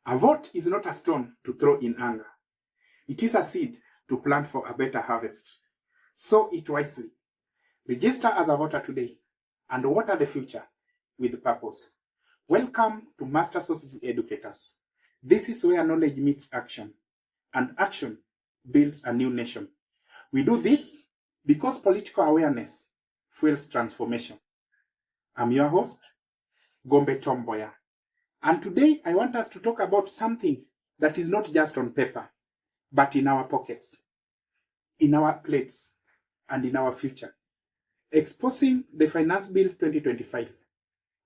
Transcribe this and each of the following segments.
A vote is not a stone to throw in anger. It is a seed to plant for a better harvest. Sow it wisely. Register as a voter today and water the future with purpose. Welcome to Mastasos Educators. This is where knowledge meets action, and action builds a new nation. We do this because political awareness fuels transformation. I'm your host, Gombe Mboya. And today I want us to talk about something that is not just on paper, but in our pockets, in our plates, and in our future. Exposing the Finance Bill 2025,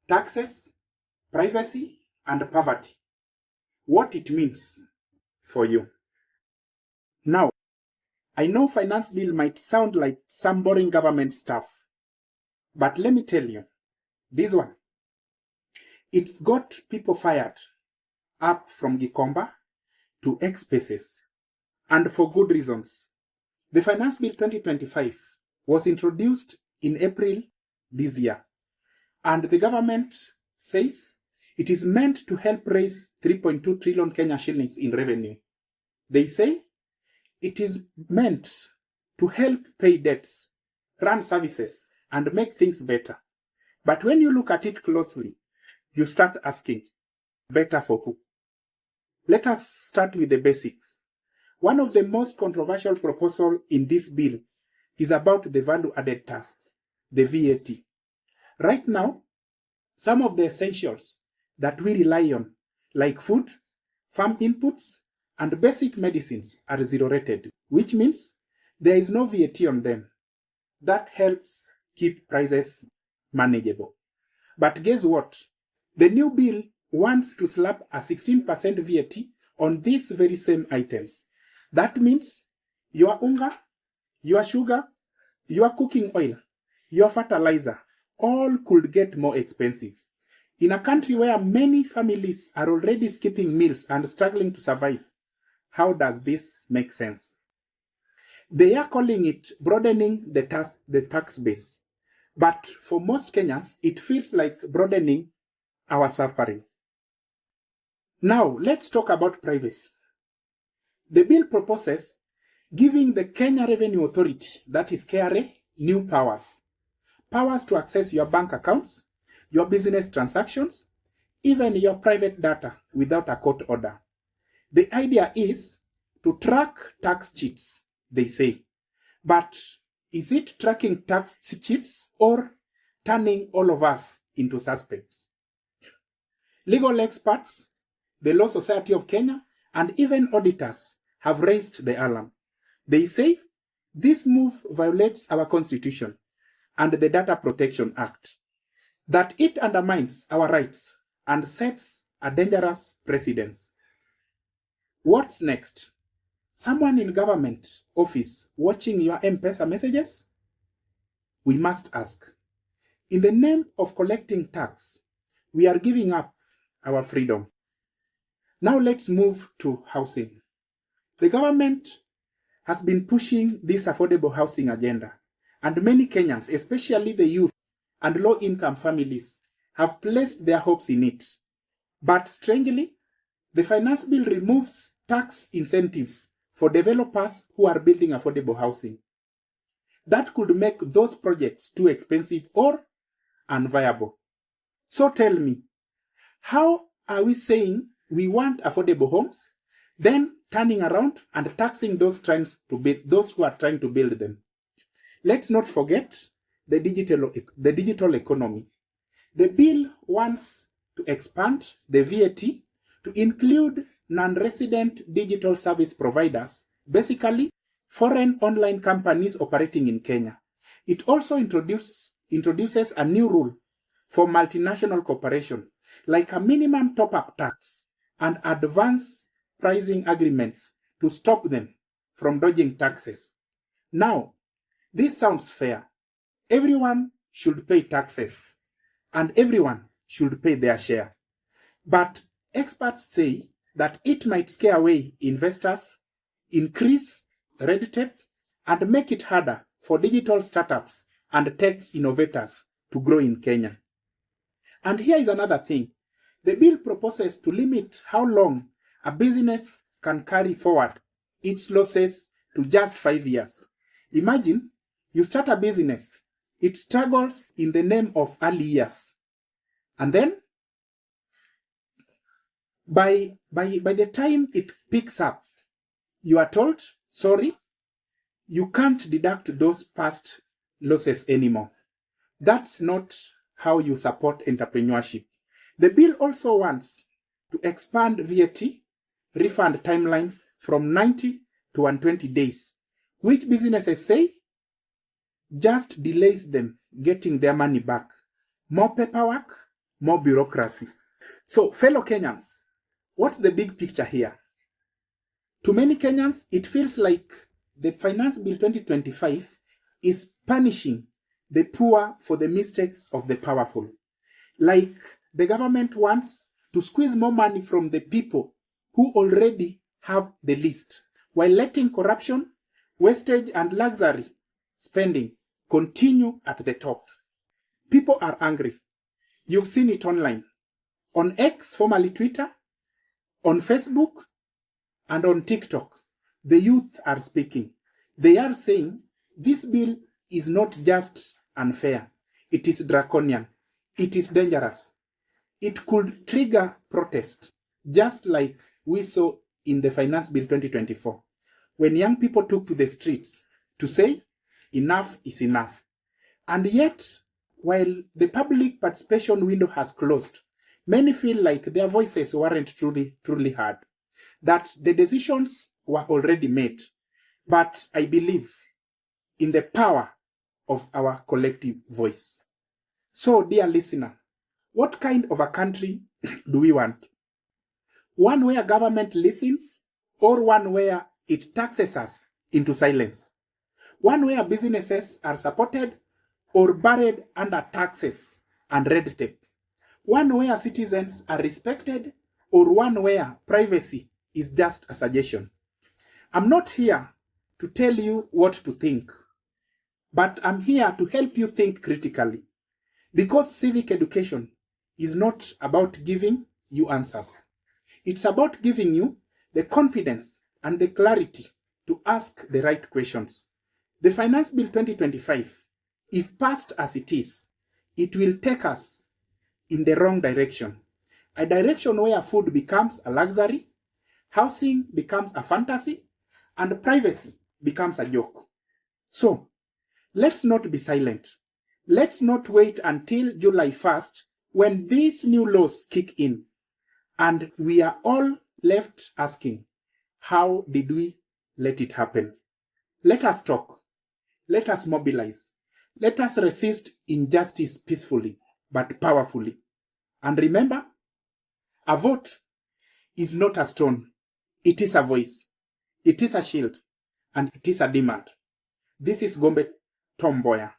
taxes, privacy, and poverty. What it means for you. Now, I know Finance Bill might sound like some boring government stuff, but let me tell you, this one, it's got people fired up from Gombe to X spaces, and for good reasons. The Finance Bill 2025 was introduced in April this year, and the government says it is meant to help raise 3.2 trillion Kenya shillings in revenue. They say it is meant to help pay debts, run services, and make things better. But when you look at it closely, you start asking, better for who? Let us start with the basics. One of the most controversial proposals in this bill is about the value-added tax, the VAT. Right now, some of the essentials that we rely on, like food, farm inputs, and basic medicines, are zero-rated, which means there is no VAT on them. That helps keep prices manageable. But guess what? The new bill wants to slap a 16% VAT on these very same items. That means your unga, your sugar, your cooking oil, your fertilizer, all could get more expensive. In a country where many families are already skipping meals and struggling to survive, how does this make sense? They are calling it broadening the tax base. But for most Kenyans, it feels like broadening our suffering. Now, let's talk about privacy. The bill proposes giving the Kenya Revenue Authority, that is KRA, new powers. Powers to access your bank accounts, your business transactions, even your private data without a court order. The idea is to track tax cheats, they say. But is it tracking tax cheats or turning all of us into suspects? Legal experts, the Law Society of Kenya, and even auditors have raised the alarm. They say this move violates our Constitution and the Data Protection Act, that it undermines our rights and sets a dangerous precedent. What's next? Someone in government office watching your M-Pesa messages? We must ask. In the name of collecting tax, we are giving up our freedom. Now let's move to housing. The government has been pushing this affordable housing agenda, and many Kenyans, especially the youth and low-income families, have placed their hopes in it. But strangely, the Finance Bill removes tax incentives for developers who are building affordable housing. That could make those projects too expensive or unviable. So tell me, how are we saying we want affordable homes, then turning around and taxing those who are trying to build them? Let's not forget the digital economy. The bill wants to expand the VAT to include non-resident digital service providers, basically foreign online companies operating in Kenya. It also introduces a new rule for multinational corporations, like a minimum top-up tax and advance pricing agreements to stop them from dodging taxes. Now, this sounds fair. Everyone should pay taxes, and everyone should pay their share. But experts say that it might scare away investors, increase red tape, and make it harder for digital startups and tech innovators to grow in Kenya. And here is another thing. The bill proposes to limit how long a business can carry forward its losses to just 5 years. Imagine you start a business, it struggles in the name of early years. And then, by the time it picks up, you are told, sorry, you can't deduct those past losses anymore. That's not how you support entrepreneurship. The bill also wants to expand VAT refund timelines from 90 to 120 days, which businesses say just delays them getting their money back. More paperwork, more bureaucracy. So, fellow Kenyans, what's the big picture here? To many Kenyans, it feels like the Finance Bill 2025 is punishing the poor for the mistakes of the powerful. Like the government wants to squeeze more money from the people who already have the least, while letting corruption, wastage, and luxury spending continue at the top. People are angry. You've seen it online. On X, formerly Twitter, on Facebook, and on TikTok. The youth are speaking. They are saying this bill is not just unfair. It is draconian. It is dangerous. It could trigger protest, just like we saw in the Finance Bill 2024, when young people took to the streets to say, enough is enough. And yet, while the public participation window has closed, many feel like their voices weren't truly heard, that the decisions were already made. But I believe in the power of our collective voice. So, dear listener, what kind of a country do we want? One where government listens, or one where it taxes us into silence? One where businesses are supported or buried under taxes and red tape? One where citizens are respected, or one where privacy is just a suggestion? I'm not here to tell you what to think, but I'm here to help you think critically. Because civic education is not about giving you answers. It's about giving you the confidence and the clarity to ask the right questions. The Finance Bill 2025, if passed as it is, it will take us in the wrong direction. A direction where food becomes a luxury, housing becomes a fantasy, and privacy becomes a joke. So, let's not be silent. Let's not wait until July 1st when these new laws kick in. And we are all left asking, how did we let it happen? Let us talk. Let us mobilize. Let us resist injustice peacefully but powerfully. And remember, a vote is not a stone. It is a voice. It is a shield. And it is a demand. This is Gombe Mboya.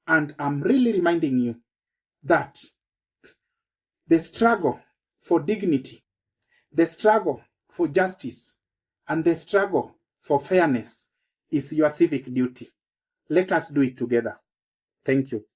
And I'm really reminding you that the struggle for dignity, the struggle for justice, and the struggle for fairness is your civic duty. Let us do it together. Thank you.